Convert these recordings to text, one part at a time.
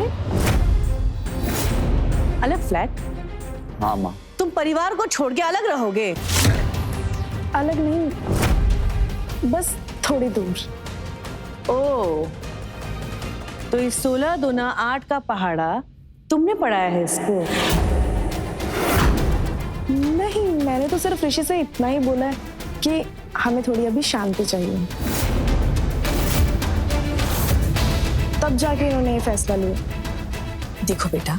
है? अलग फ्लैट? हाँ माँ। तुम परिवार को छोड़ के अलग रहोगे? अलग नहीं, बस थोड़ी दूर। ओह, तो इस 16 दूना 8 का पहाड़ा तुमने पढ़ाया है इसको? नहीं, मैंने तो सिर्फ ऋषि से इतना ही बोला है कि हमें थोड़ी अभी शांति चाहिए। तब जाके इन्होंने ये फैसला लिया। देखो बेटा,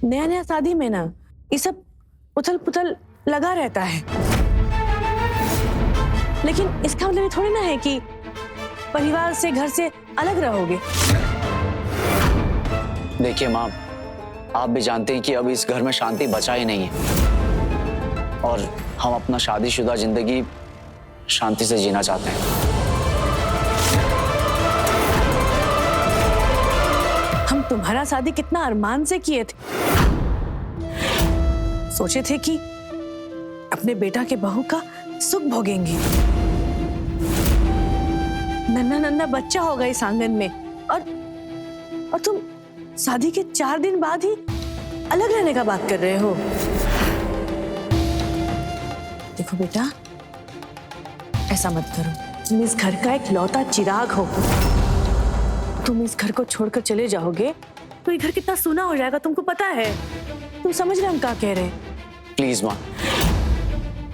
नया नया शादी में ना ये सब उथल पुथल लगा रहता है, लेकिन इसका मतलब ये थोड़ी ना है कि परिवार से, घर से अलग रहोगे। देखिए माँ, आप भी जानते हैं कि अब इस घर में शांति बचा ही नहीं है और हम अपना शादीशुदा जिंदगी शांति से जीना चाहते हैं। हम तुम्हारा शादी कितना अरमान से किए थे। सोचे थे कि अपने बेटा के बहू का सुख भोगेंगे। नन्ना नन्ना बच्चा होगा इस आंगन में, और तुम शादी के 4 दिन बाद ही अलग रहने का बात कर रहे हो। देखो बेटा, ऐसा मत करो। तुम इस घर का एक लौता चिराग हो। तुम इस घर को छोड़कर चले जाओगे तो ये घर कितना सूना हो जाएगा, तुमको पता है? तुम समझ रहे हम क्या कह रहे हैं? प्लीज माँ,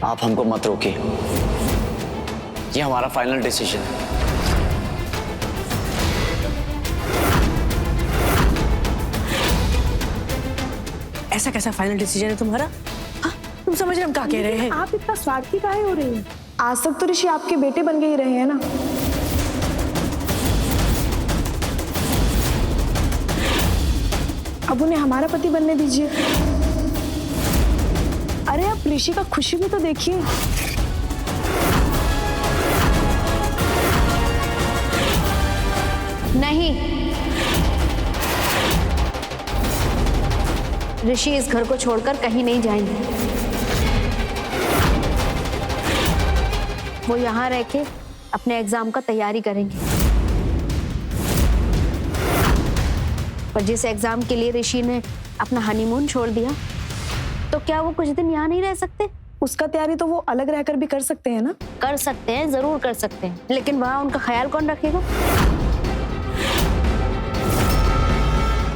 आप हमको मत रोकिए। ये हमारा फाइनल डिसीजन है। ऐसा कैसा फाइनल डिसीजन है तुम्हारा? हाँ, तुम समझ रहे हम क्या कह रहे हैं? आप इतना स्वार्थी काहे हो रही हैं? आज तक तो ऋषि आपके बेटे बन के ही रहे हैं ना। अब उन्हें हमारा पति बनने दीजिए। अरे आप ऋषि का खुशी भी तो देखिए। नहीं, ऋषि इस घर को छोड़कर कहीं नहीं जाएंगे। वो यहाँ रह के अपने एग्जाम का तैयारी करेंगे। पर जिस एग्जाम के लिए ऋषि ने अपना हनीमून छोड़ दिया, तो क्या वो कुछ दिन यहाँ नहीं रह सकते? उसका तैयारी तो वो अलग रहकर भी कर सकते हैं ना। कर सकते हैं, जरूर कर सकते हैं, लेकिन वहां उनका ख्याल कौन रखेगा?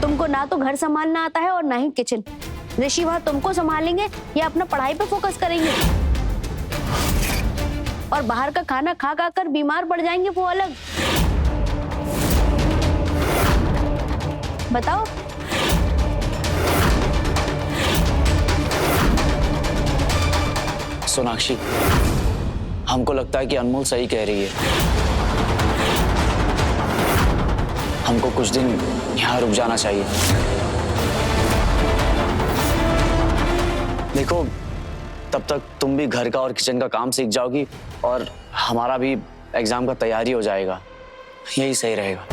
तुमको ना तो घर संभालना आता है और ना ही किचन। ऋषि वहां तुमको संभालेंगे या अपना पढ़ाई पे फोकस करेंगे? और बाहर का खाना खा खा कर बीमार पड़ जाएंगे वो अलग। बताओ। सोनाक्षी, हमको लगता है कि अनमोल सही कह रही है। हमको कुछ दिन यहाँ रुक जाना चाहिए। देखो, तब तक तुम भी घर का और किचन का काम सीख जाओगी और हमारा भी एग्जाम का तैयारी हो जाएगा। यही सही रहेगा।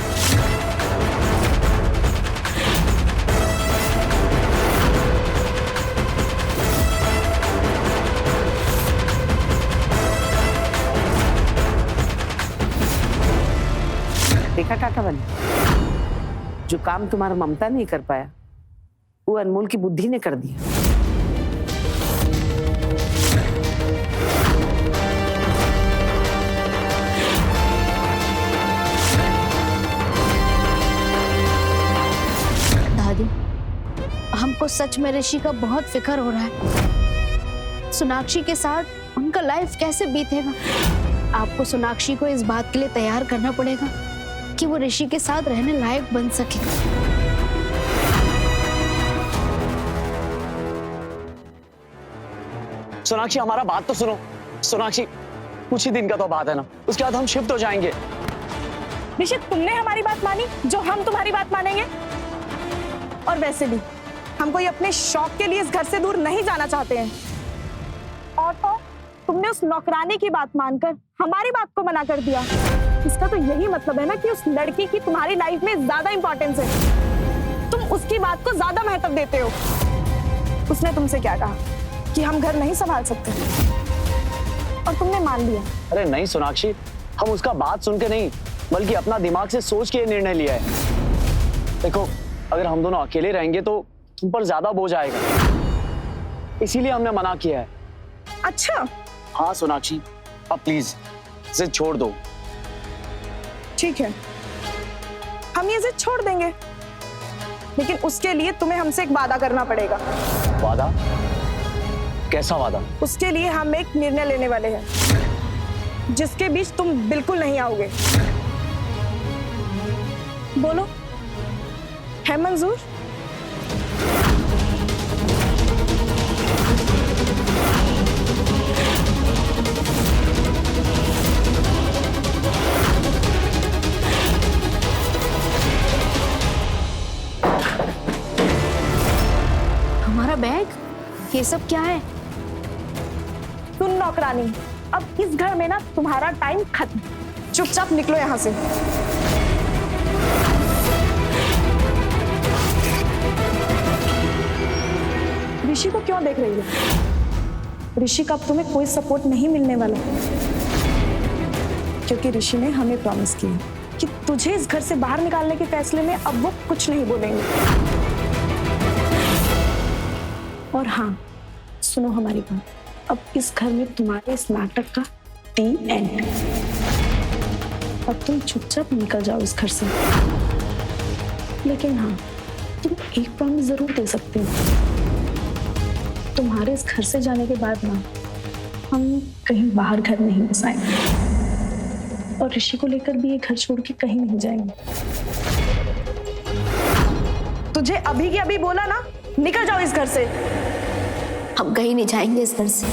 देखा टाटा बने, जो काम तुम्हारा ममता नहीं कर पाया वो अनमोल की बुद्धि ने कर दिया। दादी, हमको सच में ऋषि का बहुत फिक्र हो रहा है। सोनाक्षी के साथ उनका लाइफ कैसे बीतेगा? आपको सोनाक्षी को इस बात के लिए तैयार करना पड़ेगा कि वो ऋषि के साथ रहने लायक बन सके। सोनाक्षी, हमारा बात तो सुनो। सोनाक्षी, कुछ ही दिन का तो बात है ना, उसके बाद हम शिफ्ट हो जाएंगे। निशित, तुमने हमारी बात मानी जो हम तुम्हारी बात मानेंगे? और वैसे भी हम कोई अपने शौक के लिए इस घर से दूर नहीं जाना चाहते हैं। और तो तुमने उस नौकरानी की बात मानकर हमारी बात को मना कर दिया। इसका तो यही मतलब है ना कि उस लड़की की तुम्हारी लाइफ में ज्यादा इंपॉर्टेंस है। तुम उसकी बात को ज्यादा महत्व देते हो। उसने तुमसे क्या कहा कि हम घर नहीं संभाल सकते, और तुमने मान लिया। अरे नहीं सोनाक्षी, हम उसका बात सुन के नहीं बल्कि अपना दिमाग से सोच के ये निर्णय लिया है। देखो, अगर हम दोनों अकेले रहेंगे तो तुम पर ज्यादा बोझ आएगा, इसीलिए हमने मना किया है। अच्छा हाँ सोनाक्षी, अब प्लीज इसे छोड़ दो। ठीक है, हम ये जिद छोड़ देंगे, लेकिन उसके लिए तुम्हें हमसे एक वादा करना पड़ेगा। वादा? कैसा वादा? उसके लिए हम एक निर्णय लेने वाले हैं जिसके बीच तुम बिल्कुल नहीं आओगे। बोलो, है मंजूर? हमारा बैग, ये सब क्या है? सुन नौकरानी, अब इस घर में ना तुम्हारा टाइम खत्म। चुपचाप निकलो यहाँ से। ऋषि को क्यों देख रही है? ऋषि का अब तुम्हें कोई सपोर्ट नहीं मिलने वाला, क्योंकि ऋषि ने हमें प्रॉमिस किया कि तुझे इस घर से बाहर निकालने के फैसले में अब वो कुछ नहीं बोलेंगे। और हाँ, सुनो हमारी बात, अब इस घर में तुम्हारे इस नाटक का दी एंड। अब तुम चुपचाप निकल जाओ इस घर से। लेकिन हाँ, तुम एक प्रॉमिस जरूर दे सकते हो। तुम्हारे इस घर से जाने के बाद ना हम कहीं बाहर घर नहीं बसाएंगे, और ऋषि को लेकर भी ये घर छोड़ के कहीं नहीं जाएंगे। तुझे अभी की अभी बोला ना, निकल जाओ इस घर से। हम कहीं नहीं जाएंगे इस घर से।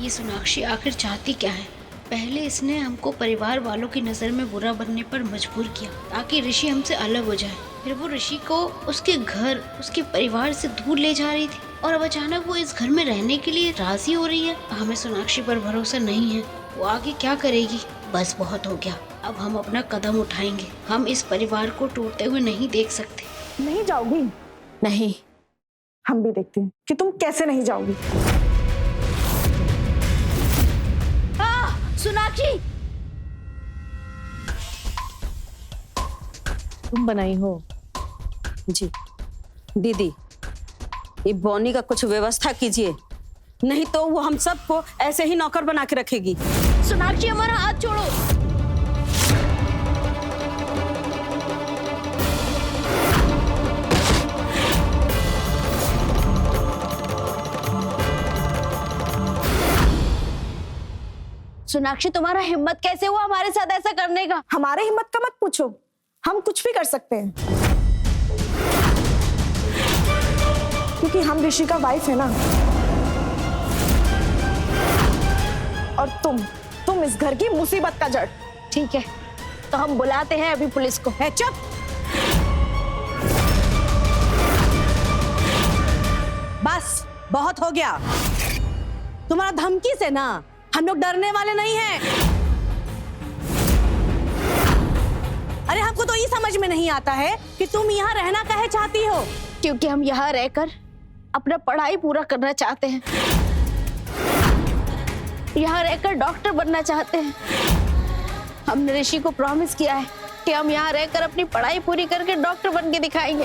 ये सोनाक्षी आखिर चाहती क्या है? पहले इसने हमको परिवार वालों की नजर में बुरा बनने पर मजबूर किया ताकि ऋषि हमसे अलग हो जाए। फिर वो ऋषि को उसके घर, उसके परिवार से दूर ले जा रही थी, और अब अचानक वो इस घर में रहने के लिए राजी हो रही है। हमें सोनाक्षी पर भरोसा नहीं है, वो आगे क्या करेगी। बस बहुत हो गया, अब हम अपना कदम उठाएंगे। हम इस परिवार को टूटते हुए नहीं देख सकते। नहीं जाओगी? नहीं। हम भी देखते हैं कि तुम कैसे नहीं जाओगी। सोनाक्षी, तुम बनाई हो? जी दीदी, ये बॉनी का कुछ व्यवस्था कीजिए, नहीं तो वो हम सबको ऐसे ही नौकर बना के रखेगी। सोनाक्षी हमारा हाथ छोड़ो। सोनाक्षी, तुम्हारा हिम्मत कैसे हुआ हमारे साथ ऐसा करने का? हमारे हिम्मत का मत पूछो, हम कुछ भी कर सकते हैं, क्योंकि हम ऋषि का वाइफ है ना। और तुम इस घर की मुसीबत का जड़। ठीक है, तो हम बुलाते हैं अभी पुलिस को। है चुप। बस बहुत हो गया। तुम्हारा धमकी से ना हम लोग डरने वाले नहीं हैं। अरे हमको तो ये समझ में नहीं आता है कि तुम यहाँ रहना काहे चाहती हो? क्योंकि हम यहाँ रहकर अपना पढ़ाई पूरा करना चाहते हैं, यहाँ रहकर डॉक्टर बनना चाहते हैं। हमने ऋषि को प्रॉमिस किया है कि हम यहाँ रहकर अपनी पढ़ाई पूरी करके डॉक्टर बन के दिखाएंगे,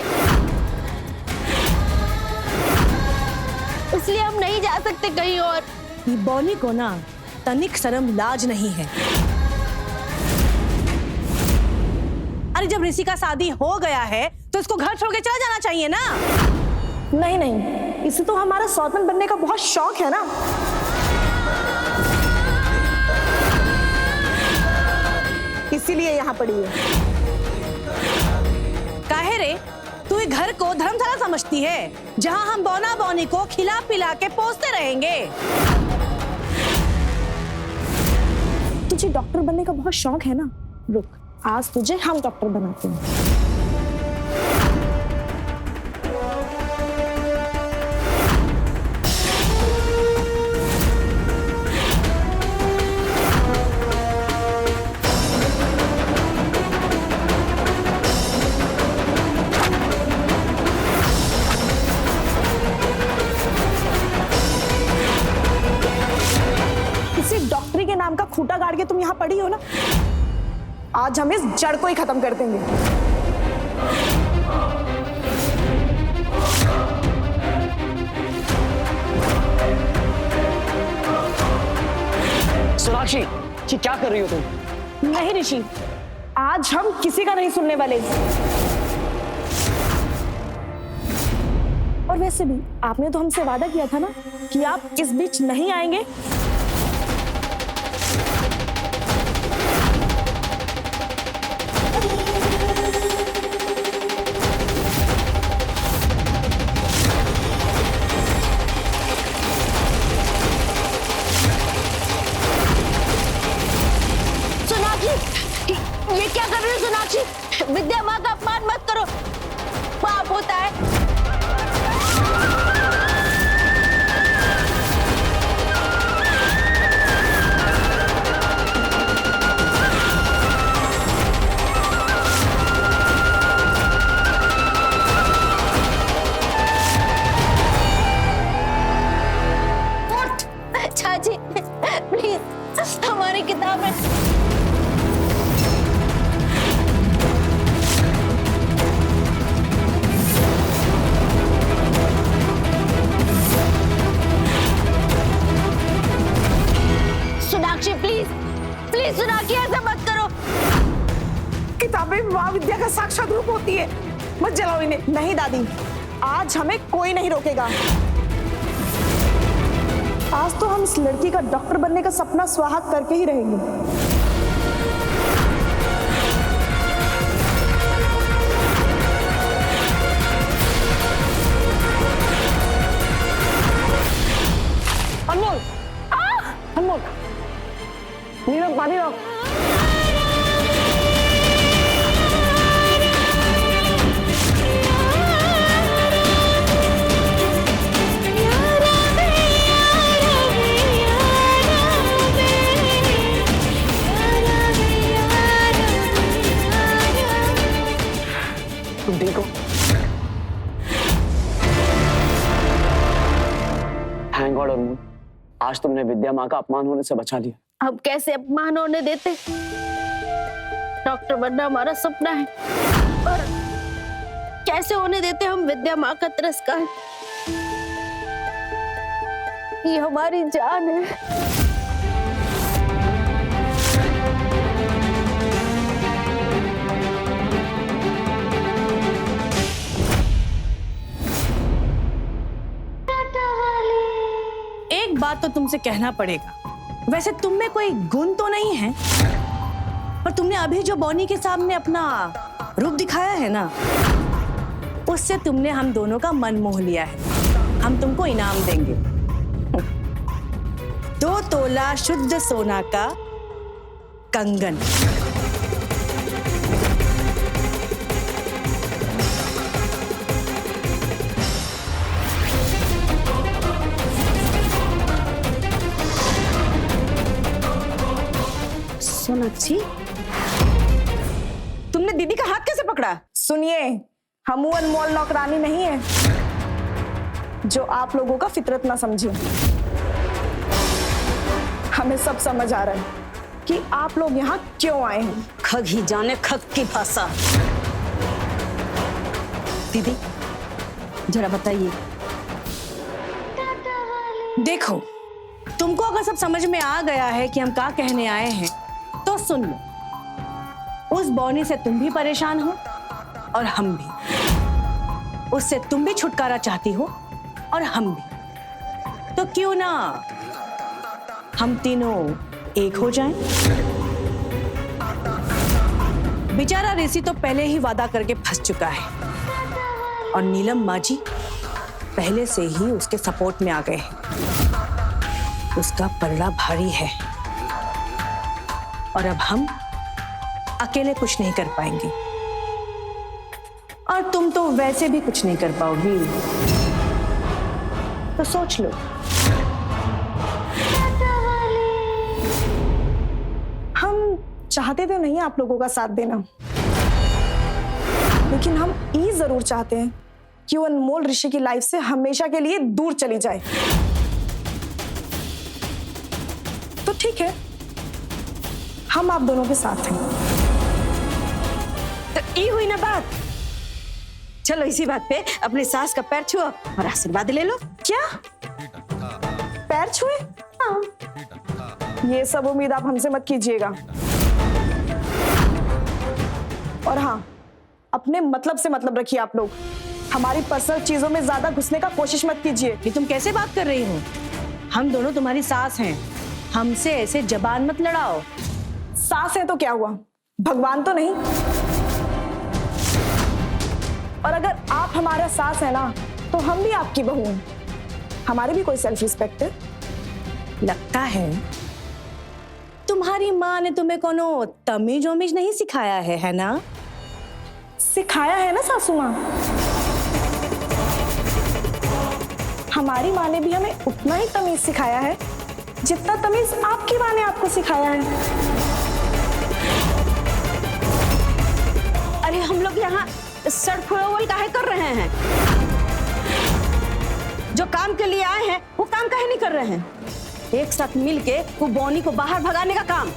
इसलिए हम नहीं जा सकते कहीं और। ये बॉनी को ना तनिक शर्म लाज नहीं है। अरे जब ऋषि का शादी हो गया है तो इसको घर छोड़ के चला जाना चाहिए ना। नहीं, इसे तो हमारा सौतन बनने का बहुत शौक है ना। इसीलिए यहाँ पड़ी है। काहे रे, तू ये घर को धर्मशाला समझती है जहाँ हम बौना बौनी को खिला पिला के पोसते रहेंगे? तुझे डॉक्टर बनने का बहुत शौक है ना, रुक, आज तुझे हम डॉक्टर बनाते हैं। इसी डॉक्टरी के नाम का खूंटा गाड़ के तुम यहाँ पड़ी हो ना, आज हम इस जड़ को ही खत्म कर देंगे। सोनाक्षी, ये क्या कर रही हो तुम? नहीं ऋषि, आज हम किसी का नहीं सुनने वाले। और वैसे भी आपने तो हमसे वादा किया था ना कि आप इस बीच नहीं आएंगे। ये क्या कर रहे हो सोनाक्षी? विद्या माँ का अपमान मत करो, पाप होता है। चाची प्लीज हमारी किताबें। सोनाक्षी प्लीज प्लीज सोनाक्षी ऐसा मत करो। किताबें माँ विद्या का साक्षात रूप होती है, मत जलाओ इन्हें। नहीं दादी, आज हमें कोई नहीं रोकेगा। आज तो हम इस लड़की का डॉक्टर बनने का सपना स्वाहा करके ही रहेंगे। अनमोल, अनमोल, नीरव पानी लो। तुम ठीक हो? थैंक गॉड अनमोल, आज तुमने विद्या माँ का अपमान होने से बचा लिया। अब कैसे अपमान होने देते? डॉक्टर बनना हमारा सपना है और कैसे होने देते हम विद्या माँ का तिरस्कार? ये हमारी जान है। एक बात तो तुमसे कहना पड़ेगा, वैसे तुम में कोई गुण तो नहीं है, पर तुमने अभी जो बॉनी के सामने अपना रूप दिखाया है ना, उससे तुमने हम दोनों का मन मोह लिया है। हम तुमको इनाम देंगे 2 तोला शुद्ध सोना का कंगन। सोनाक्षी, तुमने दीदी का हाथ कैसे पकड़ा? सुनिए, हम वो अनमोल नौकरानी नहीं है जो आप लोगों का फितरत ना समझे। हमें सब समझ आ रहा है कि आप लोग यहाँ क्यों आए हैं। खग ही जाने खग की भाषा। दीदी जरा बताइए। देखो, तुमको अगर सब समझ में आ गया है कि हम क्या कहने आए हैं तो सुन लो। उस बॉनी से तुम भी परेशान हो और हम भी। उससे तुम भी छुटकारा चाहती हो और हम भी। तो क्यों ना हम तीनों एक हो जाएं? बेचारा ऋषि तो पहले ही वादा करके फंस चुका है और नीलम माँ जी पहले से ही उसके सपोर्ट में आ गए हैं। उसका पलड़ा भारी है और अब हम अकेले कुछ नहीं कर पाएंगे और तुम तो वैसे भी कुछ नहीं कर पाओगी। तो सोच लो। हम चाहते तो नहीं आप लोगों का साथ देना, लेकिन हम ये जरूर चाहते हैं कि वो अनमोल ऋषि की लाइफ से हमेशा के लिए दूर चली जाए। तो ठीक है, हम आप दोनों के साथ हैं। तो ई हुई ना बात। चलो इसी बात पे अपनी सास का पैर छुओ और आशीर्वाद ले लो। क्या पैर छुए? हाँ। ये सब उम्मीद आप हमसे मत कीजिएगा। और हाँ, अपने मतलब से मतलब रखिए आप लोग। हमारी पर्सनल चीजों में ज्यादा घुसने का कोशिश मत कीजिए। ये तुम कैसे बात कर रही हो? हम दोनों तुम्हारी सास हैं, हमसे ऐसे जबान मत लड़ाओ। सास है तो क्या हुआ, भगवान तो नहीं। और अगर आप हमारा सास है ना, तो हम भी आपकी बहू हैं। हमारी भी कोई सेल्फ रिस्पेक्ट है। लगता है तुम्हारी माँ ने तुम्हें कोनो तमीज ओमीज नहीं सिखाया है ना? सिखाया है ना सासू माँ। हमारी माँ ने भी हमें उतना ही तमीज सिखाया है जितना तमीज आपकी माँ ने आपको सिखाया है। अरे हम लोग यहाँ सड़फड़ोल काहे कर रहे हैं? जो काम के लिए आए हैं वो काम काहे नहीं कर रहे हैं? एक साथ मिलके वो बॉनी को बाहर भगाने का काम।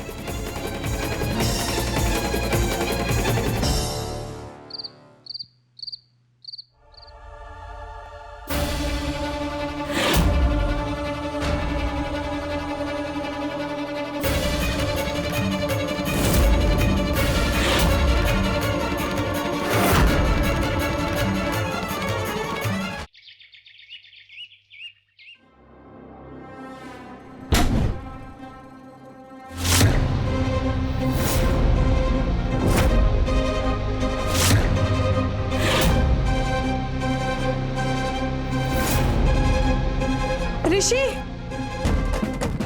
ऋषि,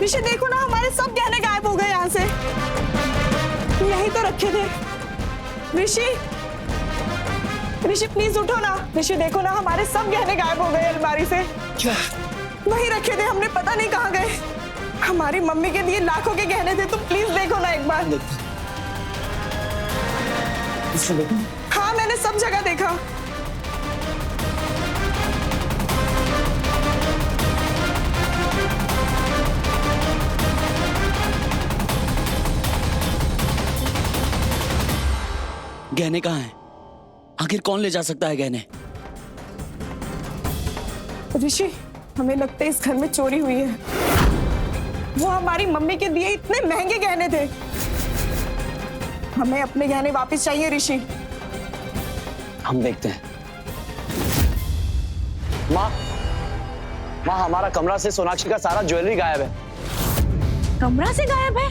ऋषि देखो ना, हमारे सब गहने गायब हो गए यहाँ से। यहीं तो रखे थे। ऋषि, ऋषि प्लीज उठो ना। ऋषि देखो ना, हमारे सब गहने गायब हो गए अलमारी से। क्या? वहीं रखे थे, हमने पता नहीं कहाँ गए। हमारी मम्मी के दिए लाखों के गहने थे, तुम प्लीज देखो ना एक बार। हाँ, मैंने सब जगह देखा। गहने कहाँ हैं? आखिर कौन ले जा सकता है गहने? ऋषि, हमें लगता है इस घर में चोरी हुई है। वो हमारी मम्मी के दिए इतने महंगे गहने थे। हमें अपने गहने वापस चाहिए ऋषि। हम देखते हैं। माँ, माँ हमारा कमरा से सोनाक्षी का सारा ज्वेलरी गायब है। कमरा से गायब है?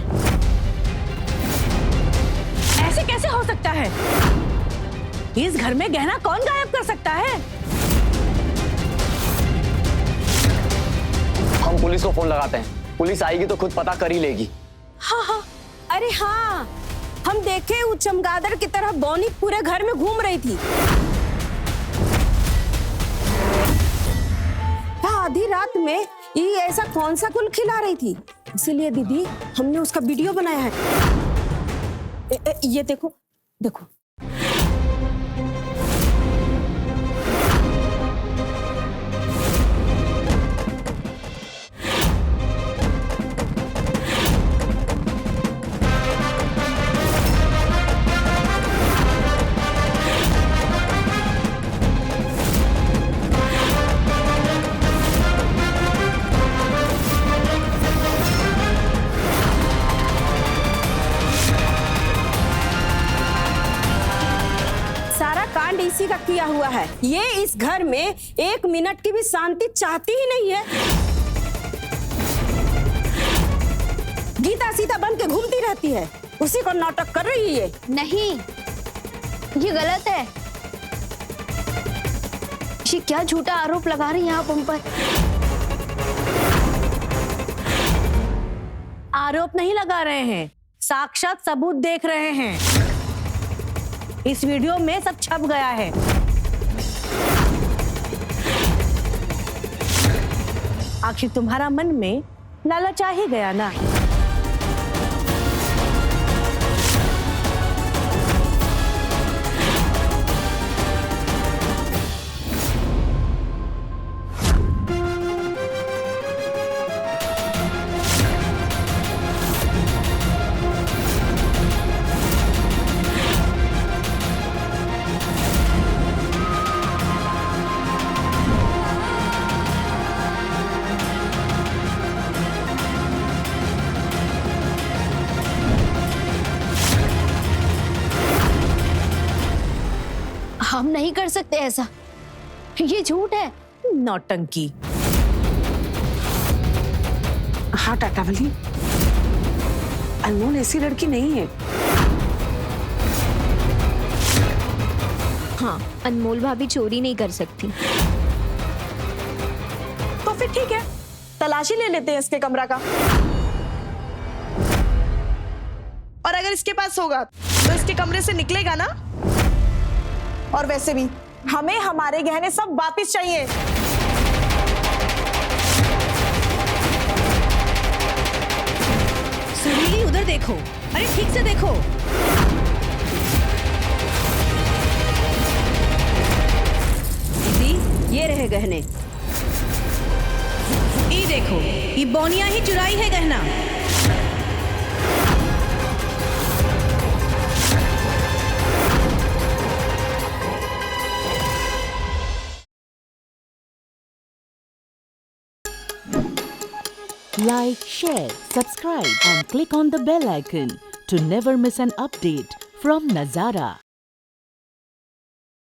ऐसे कैसे हो सकता है? इस घर में गहना कौन गायब कर सकता है? हम पुलिस को फोन लगाते हैं। पुलिस आएगी तो खुद पता कर ही लेगी। हाँ हाँ, अरे हाँ, हम देखे वो चमगादड़ की तरह बॉनी पूरे घर में घूम रही थी। आधी रात में ये ऐसा कौन सा गुल खिला रही थी? इसीलिए दीदी हमने उसका वीडियो बनाया है। ये देखो देखो। इसी का किया हुआ है। ये इस घर में एक मिनट की भी शांति चाहती ही नहीं है। गीता सीता बन के घूमती रहती है, उसी को नाटक कर रही है। नहीं, ये गलत है। ये क्या झूठा आरोप लगा रही हैं आप उन पर? आरोप नहीं लगा रहे हैं, साक्षात सबूत देख रहे हैं। इस वीडियो में सब छप गया है। आखिर तुम्हारा मन में लालच आ ही गया ना? नहीं कर सकते ऐसा, ये झूठ है। नौटंकी। हाँ टाटावली, अनमोल ऐसी लड़की नहीं है। हाँ, अनमोल भाभी चोरी नहीं कर सकती। तो फिर ठीक है, तलाशी ले लेते हैं इसके कमरा का। और अगर इसके पास होगा तो इसके कमरे से निकलेगा ना। और वैसे भी हमें हमारे गहने सब वापस चाहिए। सुरीली, उधर देखो, अरे ठीक से देखो। दीदी, ये रहे गहने। ये देखो, ये बोनिया ही चुराई है गहना। Like, share, subscribe and click on the bell icon to never miss an update from Nazara.